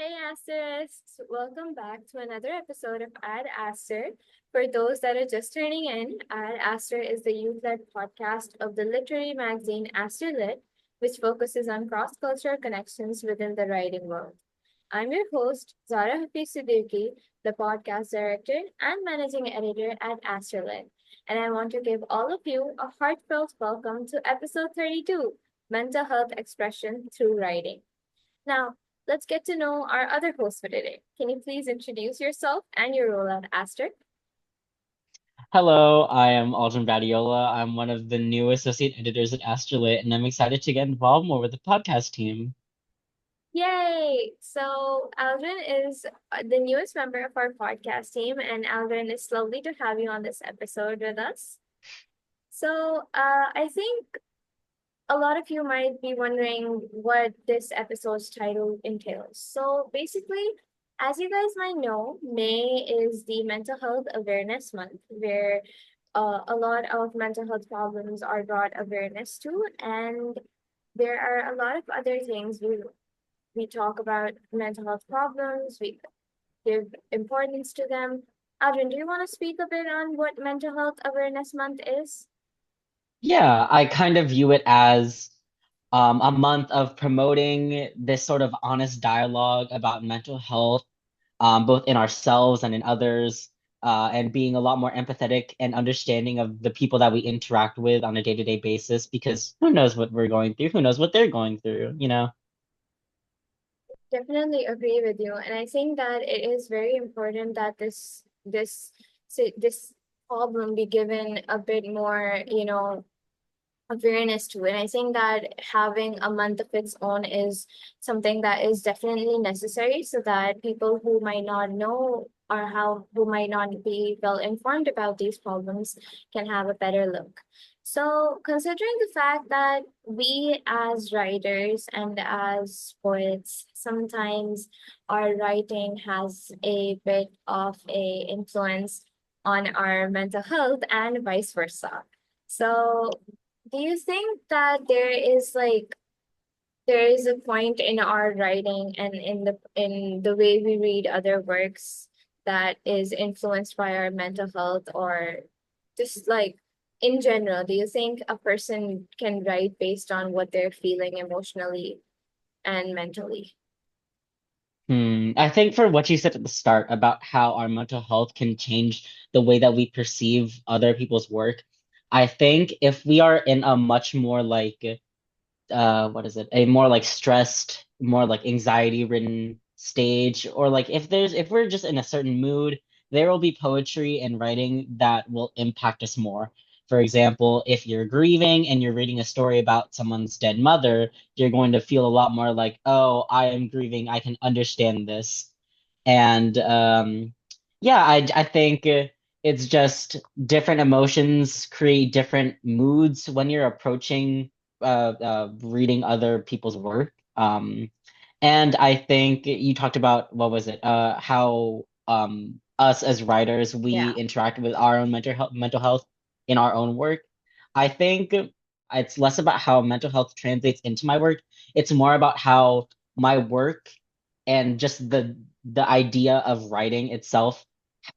Hey Asterisks, welcome back to another episode of Ad Aster. For those that are just turning in, Ad Aster is the youth-led podcast of the literary magazine Aster Lit, which focuses on cross-cultural connections within the writing world. I'm your host, Zara Siddiqui, the podcast director and managing editor at Aster Lit, and I want to give all of you a heartfelt welcome to episode 32, Mental Health Expression Through Writing. Now, let's get to know our other host for today. Can you please introduce yourself and your role at Aster? Hello, I am Aldrin Badiola. I'm one of the new associate editors at Asterlit, and I'm excited to get involved more with the podcast team. Yay! So, Aldrin is the newest member of our podcast team, and Aldrin, it's lovely to have you on this episode with us. So, I think a lot of you might be wondering what this episode's title entails. So basically, as you guys might know, May is the Mental Health Awareness Month, where a lot of mental health problems are brought awareness to, and there are a lot of other things we talk about mental health problems. We give importance to them. Adrian, do you want to speak a bit on what Mental Health Awareness Month is? Yeah, I kind of view it as a month of promoting this sort of honest dialogue about mental health, both in ourselves and in others, and being a lot more empathetic and understanding of the people that we interact with on a day-to-day basis, because who knows what we're going through, who knows what they're going through, you know? Definitely agree with you, and I think that it is very important that this problem be given a bit more, awareness to it. I think that having a month of its own is something that is definitely necessary so that people who might not know or how who might not be well informed about these problems can have a better look. So, considering the fact that we as writers and as poets, sometimes our writing has a bit of a influence on our mental health and vice versa. So, do you think that there is a point in our writing and in the way we read other works that is influenced by our mental health or just like in general, do you think a person can write based on what they're feeling emotionally and mentally? I think for what you said at the start about how our mental health can change the way that we perceive other people's work, I think if we are in a much more like what is it? A more like stressed, more like anxiety ridden stage, or like if we're just in a certain mood, there will be poetry and writing that will impact us more. For example, if you're grieving and you're reading a story about someone's dead mother, you're going to feel a lot more like, oh, I am grieving, I can understand this. And yeah, I think it's just different emotions create different moods when you're approaching reading other people's work. And I think you talked about what was it? How us as writers we Yeah. interact with our own mental health in our own work. I think it's less about how mental health translates into my work. It's more about how my work and just the idea of writing itself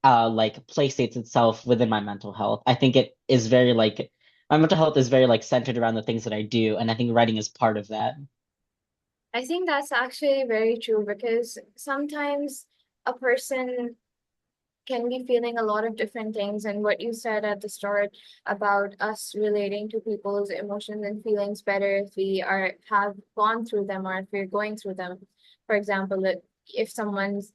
like placates itself within my mental health. I think it is very like my mental health is very like centered around the things that I do, and I think writing is part of that. I think that's actually very true because sometimes a person can be feeling a lot of different things. And what you said at the start about us relating to people's emotions and feelings better if we are have gone through them or if we're going through them. For example, if someone's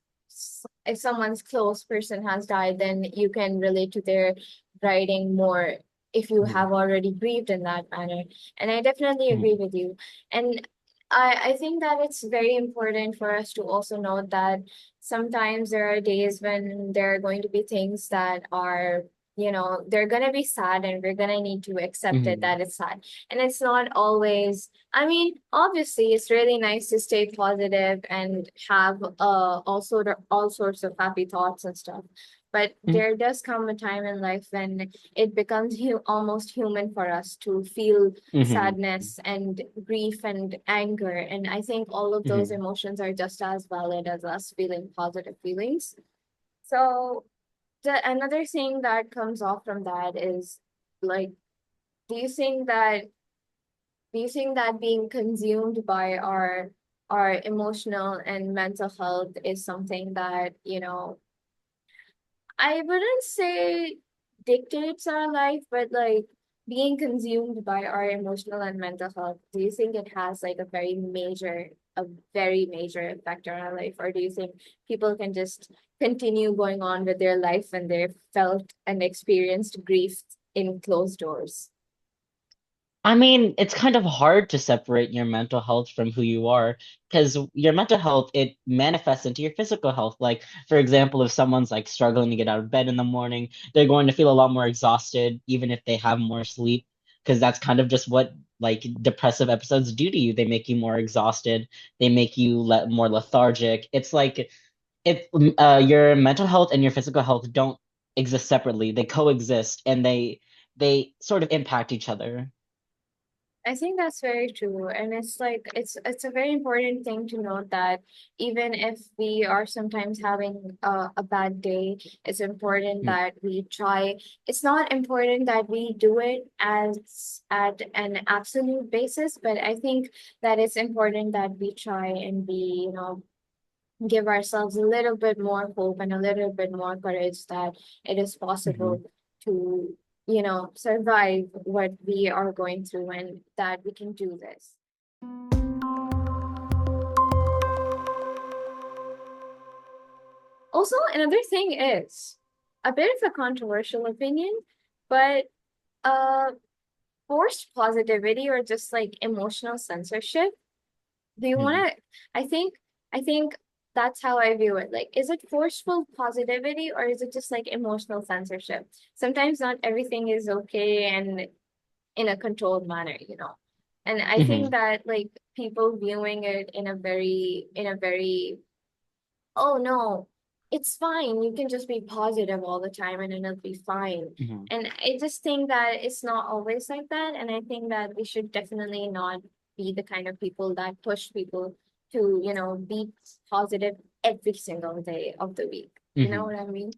if someone's close person has died, then you can relate to their writing more if you Mhm. have already grieved in that manner. And I definitely agree Mhm. with you. And I think that it's very important for us to also note that sometimes there are days when there are going to be things that are they're gonna be sad and we're gonna need to accept it Hmm. that it's sad. And it's not always, I mean, obviously it's really nice to stay positive and have all sorts of happy thoughts and stuff. But there does come a time in life when it becomes almost human for us to feel Hmm. sadness and grief and anger. And I think all of those Hmm. emotions are just as valid as us feeling positive feelings. So another thing that comes off from that is like, do you think that being consumed by our emotional and mental health is something that, I wouldn't say dictates our life, but like being consumed by our emotional and mental health, do you think it has like a very major effect on our life? Or do you think people can just continue going on with their life and they've felt and experienced grief in closed doors? I mean, it's kind of hard to separate your mental health from who you are because your mental health, it manifests into your physical health. Like, for example, if someone's like struggling to get out of bed in the morning, they're going to feel a lot more exhausted, even if they have more sleep, because that's kind of just what like depressive episodes do to you. They make you more exhausted, they make you more lethargic. It's like if your mental health and your physical health don't exist separately, they coexist and they sort of impact each other. I think that's very true. And it's like it's a very important thing to note that even if we are sometimes having a bad day, it's important Mm, that we try. It's not important that we do it as at an absolute basis, but I think that it's important that we try and give ourselves a little bit more hope and a little bit more courage that it is possible mhm. to, survive what we are going through and that we can do this. Also, another thing is a bit of a controversial opinion, but uh, forced positivity or just like emotional censorship. Do you Mhm. want to? I think, I think that's how I view it. Like, is it forceful positivity or is it just like emotional censorship? Sometimes not everything is okay and in a controlled manner. And I think Mhm. that like people viewing it in a very, oh no, it's fine. You can just be positive all the time and it'll be fine. Mhm. And I just think that it's not always like that. And I think that we should definitely not be the kind of people that push people to, be positive every single day of the week. You know Mhm. what I mean?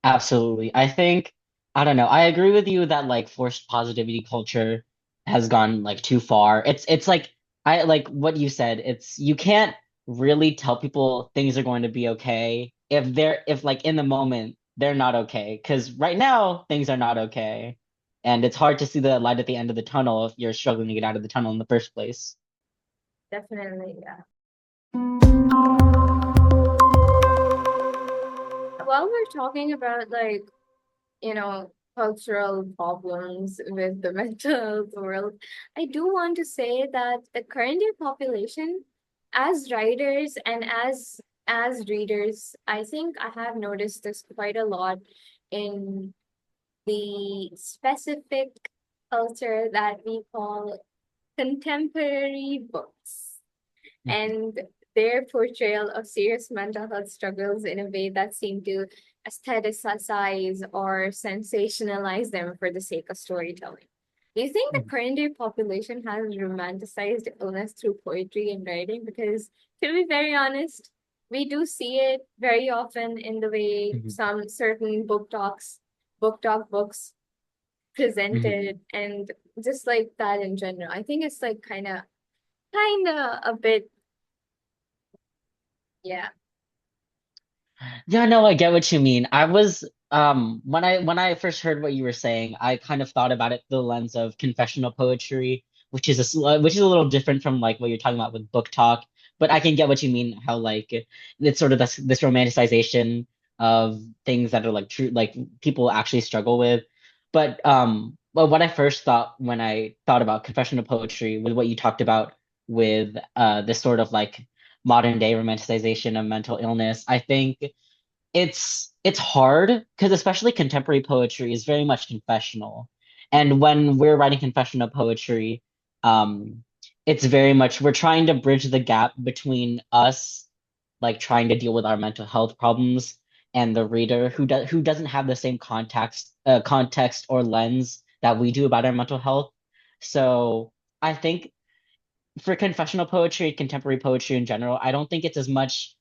Absolutely. I think, I don't know. I agree with you that like forced positivity culture has gone like too far. It's like I like what you said. It's you can't really tell people things are going to be okay if like in the moment they're not okay. Because right now things are not okay. And it's hard to see the light at the end of the tunnel if you're struggling to get out of the tunnel in the first place. Definitely, yeah. While we're talking about like, cultural problems with the mental health world, I do want to say that the current year population, as writers and as readers, I think I have noticed this quite a lot in the specific culture that we call contemporary books Mhm. and their portrayal of serious mental health struggles in a way that seemed to aestheticize or sensationalize them for the sake of storytelling. Do you think the Mhm. current day population has romanticized illness through poetry and writing? Because, to be very honest, we do see it very often in the way Mhm. some certain book talk books Mhm. presented, and just like that in general. I think it's like kind of a bit. Yeah, Yeah, no, I get what you mean. I was when I first heard what you were saying, I kind of thought about it through the lens of confessional poetry, which is a little different from like what you're talking about with book talk, but I can get what you mean how like it's sort of this romanticization of things that are like true like people actually struggle with. But what I first thought when I thought about confessional poetry with what you talked about with this sort of like modern day romanticization of mental illness, I think it's hard because especially contemporary poetry is very much confessional. And when we're writing confessional poetry, um, it's very much we're trying to bridge the gap between us like trying to deal with our mental health problems and the reader who doesn't have the same context or lens that we do about our mental health. So I think for confessional poetry, contemporary poetry in general, I don't think it's as much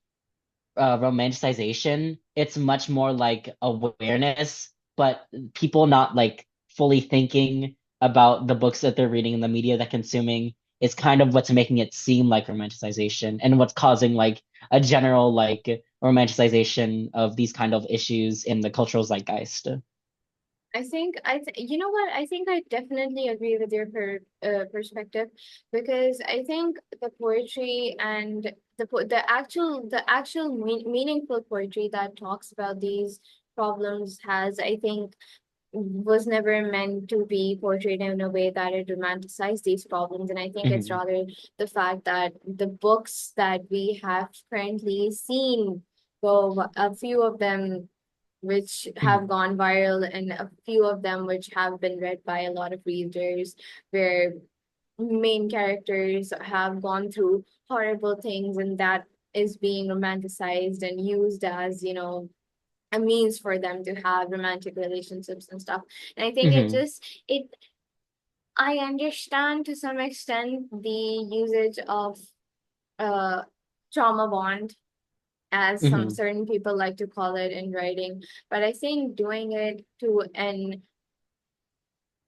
romanticization. It's much more like awareness, but people not like fully thinking about the books that they're reading and the media they're consuming is kind of what's making it seem like romanticization and what's causing like a general like romanticization of these kind of issues in the cultural zeitgeist. You know what? I think I definitely agree with your perspective because I think the poetry and the actual meaningful poetry that talks about these problems has, I think, was never meant to be portrayed in a way that it romanticized these problems. And I think it's Hmm. rather the fact that the books that we have currently seen, well, a few of them which have Hmm. gone viral and a few of them which have been read by a lot of readers, where main characters have gone through horrible things and that is being romanticized and used as, a means for them to have romantic relationships and stuff. And I think Hmm. it I understand to some extent the usage of uh trauma bond, as some Hmm. certain people like to call it in writing, but I think doing it to an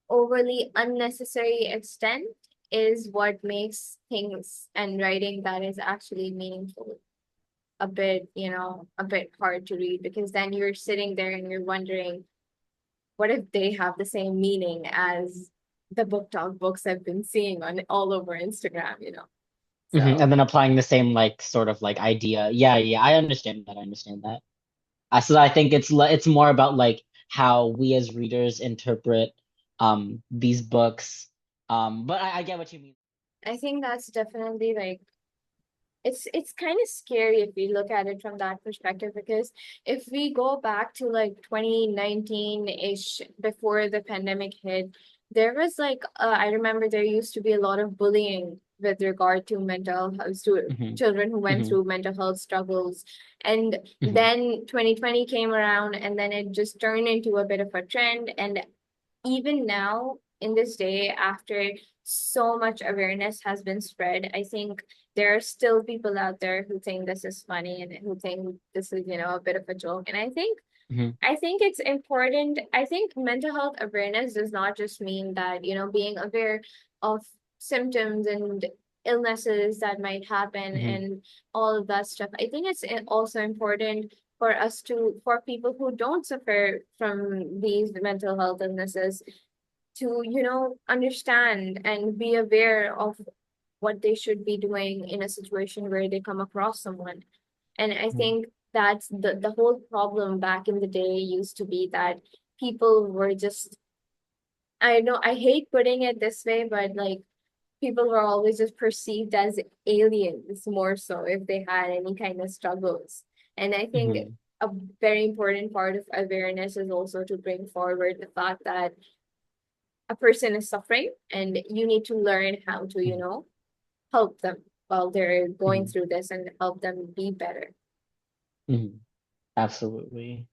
overly unnecessary extent is what makes things and writing that is actually meaningful a bit, a bit hard to read, because then you're sitting there and you're wondering, what if they have the same meaning as the book talk books I've been seeing on all over Instagram? Hmm. So And then applying the same like sort of like idea. Yeah, yeah, I understand that. I understand that. So I think it's more about like how we as readers interpret these books. But I get what you mean. I think that's definitely like it's kind of scary if we look at it from that perspective, because if we go back to like 2019-ish, before the pandemic hit, there was like I remember there used to be a lot of bullying with regard to mental health, to Hmm. children who went Hmm. through mental health struggles. And Hmm. then 2020 came around and then it just turned into a bit of a trend. And even now, in this day, after so much awareness has been spread, I think there are still people out there who think this is funny and who think this is, a bit of a joke. And Hmm. I think it's important. I think mental health awareness does not just mean that, being aware of symptoms and illnesses that might happen Hmm. and all of that stuff. I think it's also important for for people who don't suffer from these mental health illnesses to, understand and be aware of what they should be doing in a situation where they come across someone. And I think that's the whole problem back in the day used to be that people were just, I know I hate putting it this way, but like people were always just perceived as aliens more so if they had any kind of struggles. And I think Hmm. a very important part of awareness is also to bring forward the fact that a person is suffering and you need to learn how to, Hmm. help them while they're going Hmm. through this and help them be better. Hmm. Absolutely.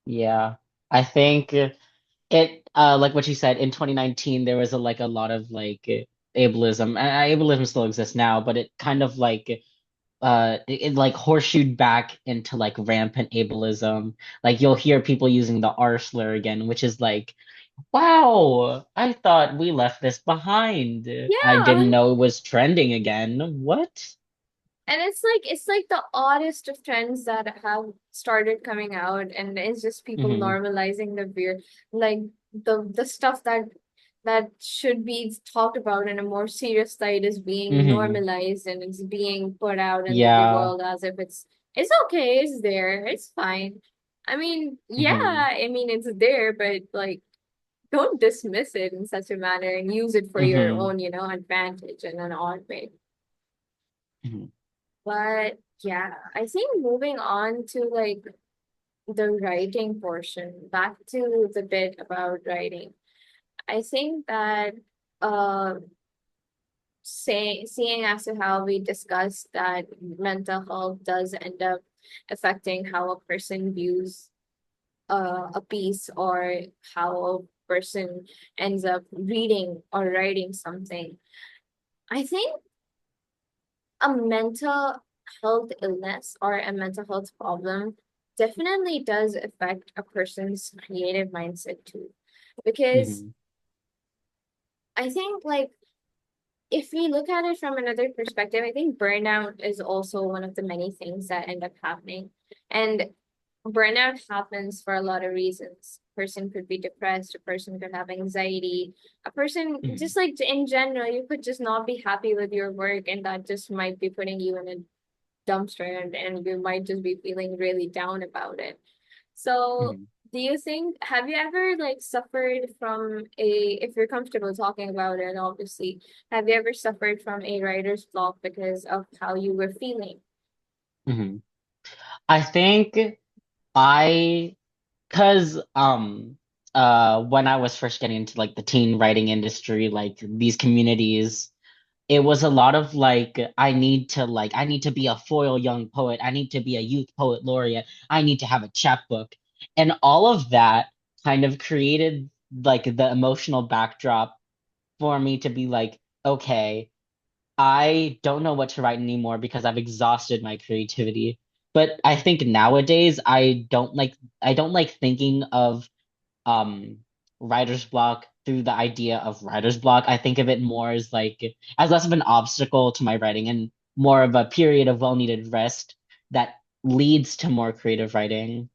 Yeah. I think it like what you said in 2019 there was like a lot of like ableism. Ableism still exists now, but it kind of like it like horseshoed back into like rampant ableism. Like you'll hear people using the R slur again, which is like, wow, I thought we left this behind. I Yeah. didn't know it was trending again. What? And it's like the oddest of trends that have started coming out, and it's just people Hmm. normalizing the weird, like the stuff that should be talked about in a more serious light is being Hmm. normalized and it's being put out into the Yeah. world as if it's okay, it's there, it's fine. I mean, yeah, Hmm. I mean it's there, but like don't dismiss it in such a manner and use it for your Hmm. own, advantage in an odd way. Hmm. But yeah, I think moving on to like the writing portion, back to the bit about writing. I think that uh seeing as to how we discussed that mental health does end up affecting how a person views a piece, or how a person ends up reading or writing something. I think a mental health illness or a mental health problem definitely does affect a person's creative mindset too. Because Hmm. I think, like, if we look at it from another perspective, I think burnout is also one of the many things that end up happening. And burnout happens for a lot of reasons. A person could be depressed, a person could have anxiety, a person Hmm. just like in general, you could just not be happy with your work, and that just might be putting you in a dumpster, and you might just be feeling really down about it. So Hmm. do you think, have you ever like suffered from a, if you're comfortable talking about it, obviously, have you ever suffered from a writer's block because of how you were feeling? Hmm. I think I, cause when I was first getting into like the teen writing industry, like these communities, it was a lot of like I need to be a foil young poet, I need to be a youth poet laureate, I need to have a chapbook. And all of that kind of created like the emotional backdrop for me to be like, okay, I don't know what to write anymore because I've exhausted my creativity. But I think nowadays I don't like thinking of um writer's block through the idea of writer's block. I think of it more as like as less of an obstacle to my writing and more of a period of well-needed rest that leads to more creative writing.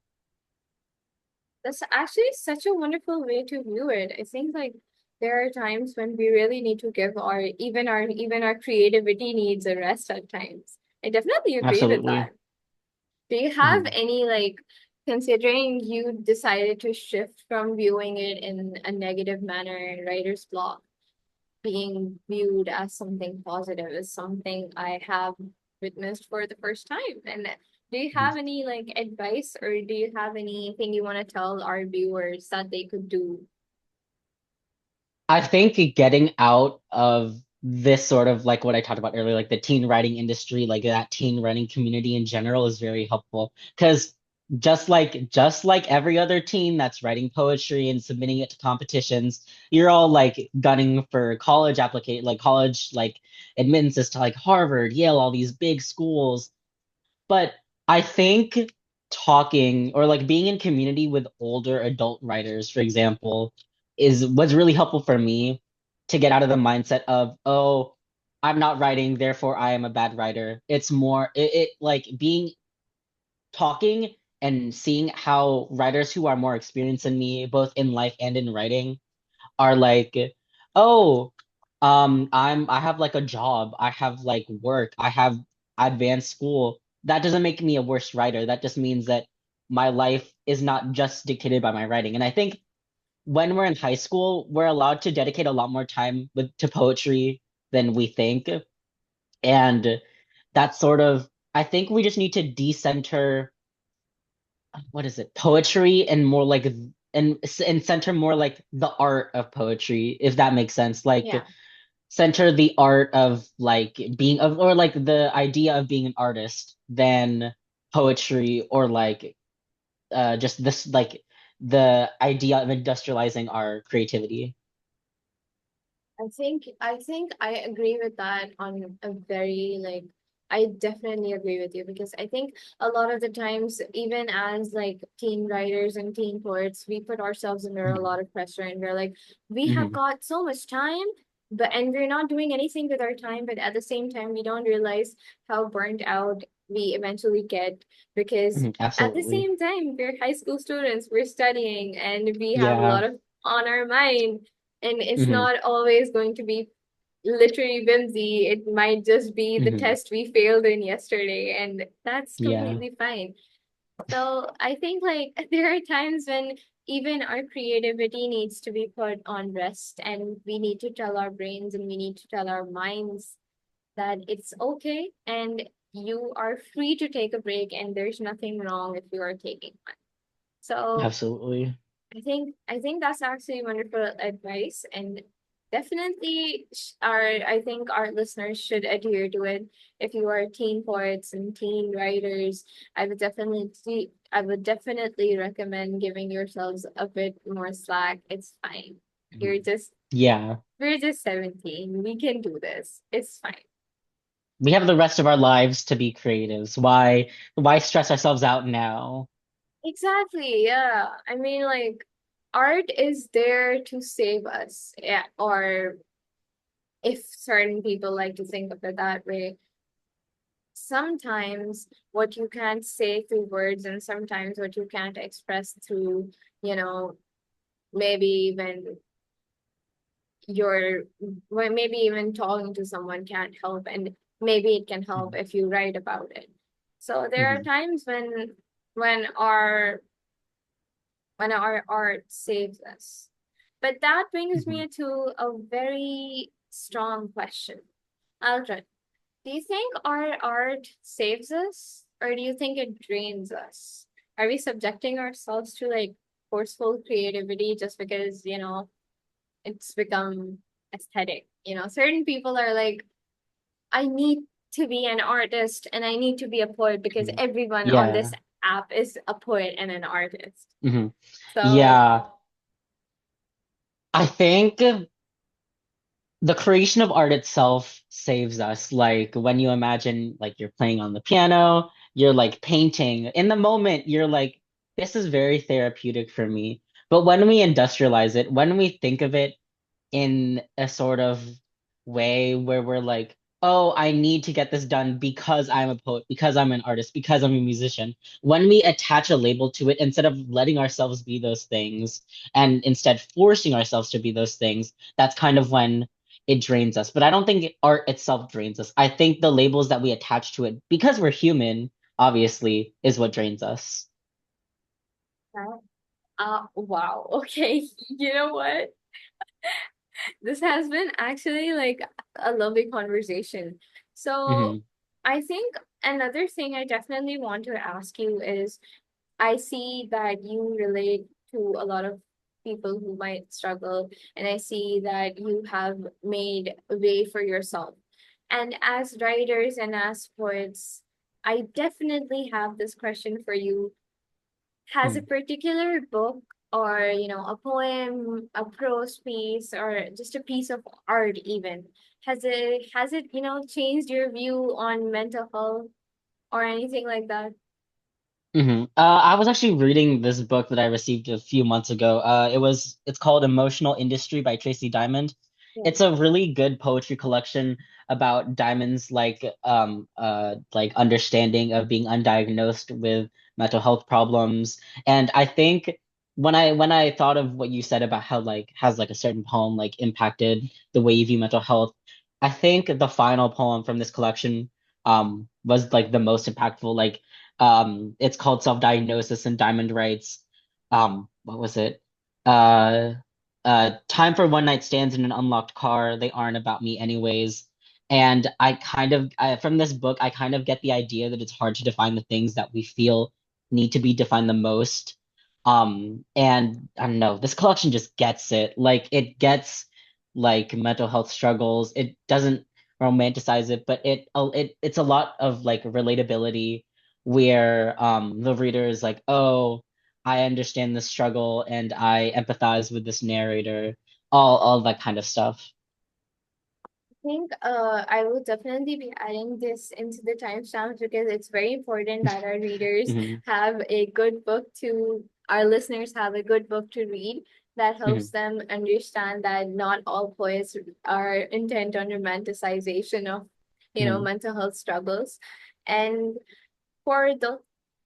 That's actually such a wonderful way to view it. I think, like, there are times when we really need to give our creativity needs a rest at times. I definitely agree with Absolutely. that. Do you have Mhm. any, like, considering you decided to shift from viewing it in a negative manner, writer's block being viewed as something positive, is something I have witnessed for the first time. And do you Mhm. have any like advice, or do you have anything you want to tell our viewers that they could do? I think getting out of this sort of like what I talked about earlier, like the teen writing industry, like that teen writing community in general is very helpful. Because just like every other teen that's writing poetry and submitting it to competitions, you're all like gunning for college applicate like college like admittances to like Harvard, Yale, all these big schools. But I think talking or like being in community with older adult writers, for example, is was really helpful for me to get out of the mindset of, oh, I'm not writing, therefore I am a bad writer. It's more it like being talking and seeing how writers who are more experienced than me, both in life and in writing, are like, oh, I have like a job, I have like work, I have advanced school. That doesn't make me a worse writer. That just means that my life is not just dictated by my writing. And I think when we're in high school, we're allowed to dedicate a lot more time with to poetry than we think. And that's sort of I think we just need to decenter what is it, poetry and more like and center more like the art of poetry, if that makes sense. Like Yeah, center the art of like being of or like the idea of being an artist than poetry or like just this like the idea of industrializing our creativity. I think I agree with that on a very, like, I definitely agree with you, because I think a lot of the times, even as like teen writers and teen poets, we put ourselves under a Mhm. lot of pressure, and we're like, we have Mhm. got so much time, but and we're not doing anything with our time, but at the same time we don't realize how burnt out we eventually get, because Mhm. at the Absolutely. same time we're high school students, we're studying, and we have a Yeah. lot of on our mind, and it's Hmm. not always going to be literally whimsy. It might just be the Hmm. test we failed in yesterday, and that's Yeah. completely fine. So I think, like, there are times when even our creativity needs to be put on rest, and we need to tell our brains and we need to tell our minds that it's okay, and you are free to take a break, and there's nothing wrong if you are taking one. So Absolutely. I think that's actually wonderful advice, and definitely I think our listeners should adhere to it. If you are teen poets and teen writers, I would definitely recommend giving yourselves a bit more slack. It's fine. You're Mhm. just Yeah. we're just 17. We can do this. It's fine. We have the rest of our lives to be creatives. Why stress ourselves out now? Exactly. Yeah. I mean, like, art is there to save us. Yeah. Or if certain people like to think of it that way, sometimes what you can't say through words and sometimes what you can't express through, you know, maybe even your, well, maybe even talking to someone can't help, and maybe it can help Mhm. if you write about it. So there are Mhm. times when our when our art saves us. But that brings Mhm. me to a very strong question. Aldrin, do you think our art saves us, or do you think it drains us? Are we subjecting ourselves to like forceful creativity just because, it's become aesthetic? Certain people are like, I need to be an artist and I need to be a poet because Mhm. everyone on this Yeah. app is a poet and an artist. Mhm. So, Yeah. I think the creation of art itself saves us. Like when you imagine like you're playing on the piano, you're like painting. In the moment, you're like, this is very therapeutic for me. But when we industrialize it, when we think of it in a sort of way where we're like, oh, I need to get this done because I'm a poet, because I'm an artist, because I'm a musician. When we attach a label to it, instead of letting ourselves be those things and instead forcing ourselves to be those things, that's kind of when it drains us. But I don't think art itself drains us. I think the labels that we attach to it, because we're human, obviously, is what drains us. wow. Okay. You know what? This has been actually like a lovely conversation. So Hmm. I think another thing I definitely want to ask you is, I see that you relate to a lot of people who might struggle, and I see that you have made a way for yourself. And as writers and as poets, I definitely have this question for you. Has a particular book, or a poem, a prose piece, or just a piece of art even, has it changed your view on mental health or anything like that? I was actually reading this book that I received a few months ago. It's called Emotional Industry by Tracy Diamond. Yeah. It's a really good poetry collection about Diamond's like understanding of being undiagnosed with mental health problems. And I think when I thought of what you said about how like has like a certain poem like impacted the way you view mental health, I think the final poem from this collection was like the most impactful. Like it's called Self-Diagnosis, and Diamond writes, what was it? Uh, Time for one night stands in an unlocked car. They aren't about me anyways. And from this book, I kind of get the idea that it's hard to define the things that we feel need to be defined the most. And I don't know, this collection just gets it. Like it gets like mental health struggles. It doesn't romanticize it, but it's a lot of like relatability where the reader is like, oh, I understand this struggle and I empathize with this narrator, all that kind of stuff. Think I will definitely be adding this into the timestamps because it's very important that our readers Hmm. have a good book to, our listeners have a good book to read that helps Hmm. them understand that not all poets are intent on romanticization of, Hmm. mental health struggles. And for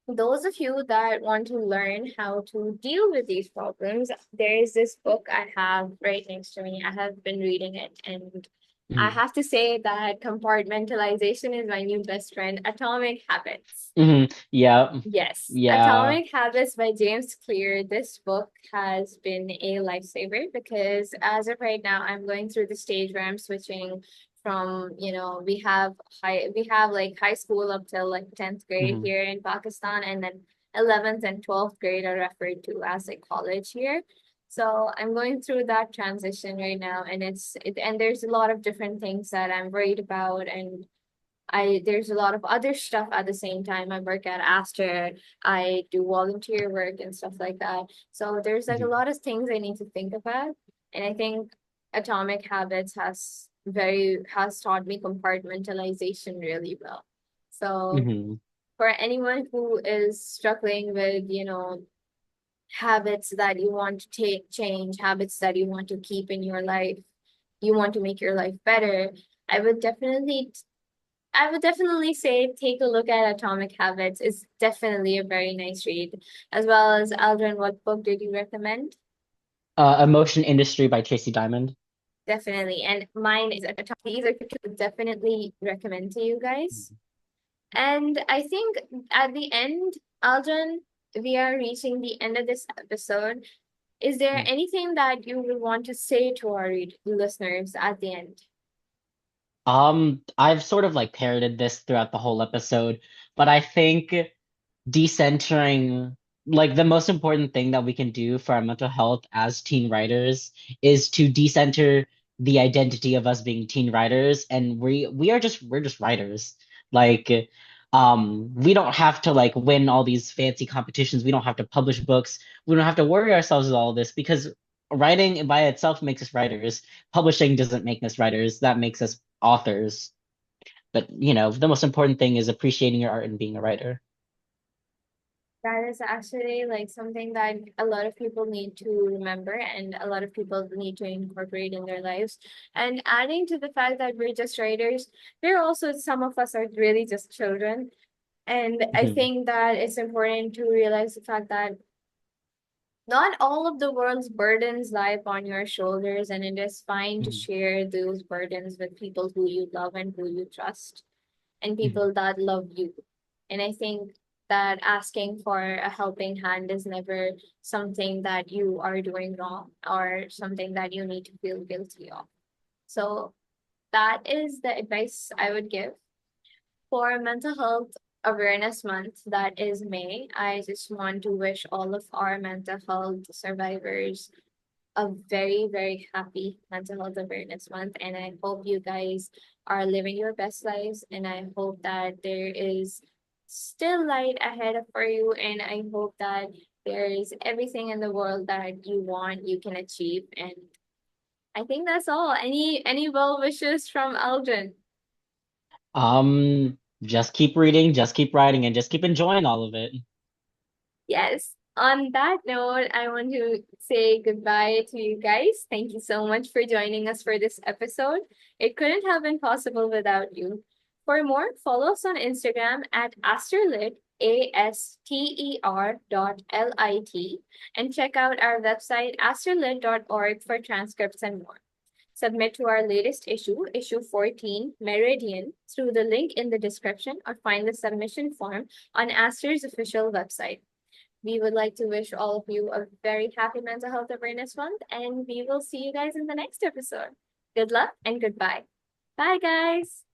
those of you that want to learn how to deal with these problems, there is this book I have right next to me. I have been reading it, and I Hmm. have to say that compartmentalization is my new best friend. Atomic Habits. Hmm. Yeah. Yes, Yeah. Atomic Habits by James Clear. This book has been a lifesaver because as of right now, I'm going through the stage where I'm switching from, we have like high school up till like 10th grade Hmm. here in Pakistan, and then 11th and 12th grade are referred to as a college year. So I'm going through that transition right now, and and there's a lot of different things that I'm worried about, and I there's a lot of other stuff at the same time. I work at Aster, I do volunteer work and stuff like that. So there's like a Mhm. lot of things I need to think about. And I think Atomic Habits has taught me compartmentalization really well. So Mhm. for anyone who is struggling with, habits that you want to take change, habits that you want to keep in your life, you want to make your life better, I would definitely I would definitely say take a look at Atomic Habits. It's definitely a very nice read. As well as Aldrin, what book did you recommend? Emotion Industry by Tracy Diamond. Definitely. And mine is Atomic. These are two I would definitely recommend to you guys. Mhm. And I think at the end, Aldrin, we are reaching the end of this episode. Is there anything that you would want to say to our listeners at the end? I've sort of like parroted this throughout the whole episode, but I think decentering, like the most important thing that we can do for our mental health as teen writers is to decenter the identity of us being teen writers, and we're just writers. Like we don't have to like win all these fancy competitions. We don't have to publish books. We don't have to worry ourselves with all this because writing by itself makes us writers. Publishing doesn't make us writers. That makes us authors. But the most important thing is appreciating your art and being a writer. That is actually like something that a lot of people need to remember and a lot of people need to incorporate in their lives. And adding to the fact that we're just writers, there are also some of us are really just children. And I Mhm. think that it's important to realize the fact that not all of the world's burdens lie upon your shoulders, and it is fine to Mhm. share those burdens with people who you love and who you trust and Mhm. people that love you. And I think that asking for a helping hand is never something that you are doing wrong or something that you need to feel guilty of. So that is the advice I would give for Mental Health Awareness Month. That is May. I just want to wish all of our mental health survivors a very, very happy Mental Health Awareness Month. And I hope you guys are living your best lives. And I hope that there is still light ahead for you. And I hope that there is everything in the world that you want, you can achieve. And I think that's all. Any well wishes from Aldrin? Just keep reading, just keep writing, and just keep enjoying all of it. Yes. On that note, I want to say goodbye to you guys. Thank you so much for joining us for this episode. It couldn't have been possible without you. For more, follow us on Instagram at Asterlit, ASTER.LIT, and check out our website, asterlit.org, for transcripts and more. Submit to our latest issue, issue 14, Meridian, through the link in the description or find the submission form on Aster's official website. We would like to wish all of you a very happy Mental Health Awareness Month, and we will see you guys in the next episode. Good luck and goodbye. Bye, guys.